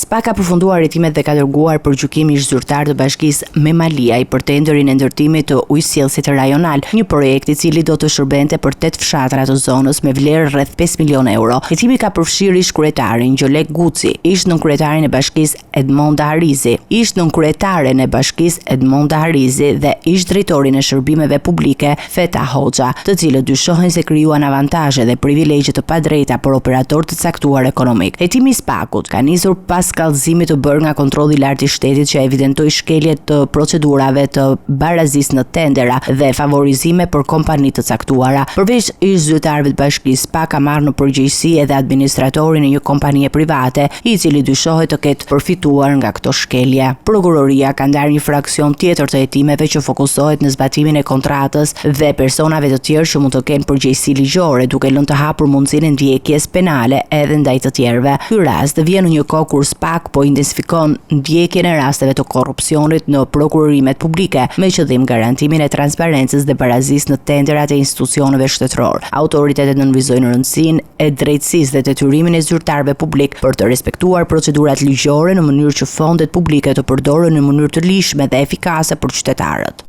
SPAK ka përfunduar hetimet dhe ka dërguar për gjykim ish zyrtar të bashkisë me Maliaj për tenderin e ndërtimit të ujësjellësit rajonal, një projekt i cili do të shërbente për 8 fshatra të zonës me vlerë rreth 5 milion euro. Hetimi ka përfshirë ish kryetarin Gjolek Guci, ish nënkryetarin e bashkisë Edmonda Harizi, ish nënkryetaren e bashkisë Edmonda Harizi dhe ish drejtorin e shërbimeve publike Feta Hoxha, të cilët dyshohen se krijuan avantazhe dhe privilegje të padrejta për operator të caktuar ekonomik. Hetimi i SPAK-ut ka nisur pas kallëzimit të bërë nga kontrolli i lartë i shtetit që evidentoi shkelje të procedurave të barazisë në tendera dhe favorizime për kompani të caktuara. Përveç ish zyrtarëve të bashkisë, SPAK ka marrë në përgjegjësi edhe administratorin e një kompanie private, i cili dyshohet të ketë përfituar nga këto shkelje. Prokuroria ka ndarë një fraksion tjetër të hetimeve që fokusohet në zbatimin e kontratës dhe personave të tjerë që mund të kenë përgjegjësi ligjore, duke lënë të hapur mundësinë e ndjekjes penale edhe ndaj të tjerëve. Ky rast vjen në një kohë kur SPAK po intensifikon ndjekjen e rasteve të korrupsionit në prokurorimet publike me qëllim garantimin e transparencës dhe barazisë në tenderat e institucioneve shtetëror. Autoritetet nënvizojnë rëndësinë e drejtësisë dhe detyrimin e zyrtarëve publik për të respektuar procedurat ligjore në mënyrë që fondet publike të përdoren në mënyrë të lishme dhe efikase për qytetarët.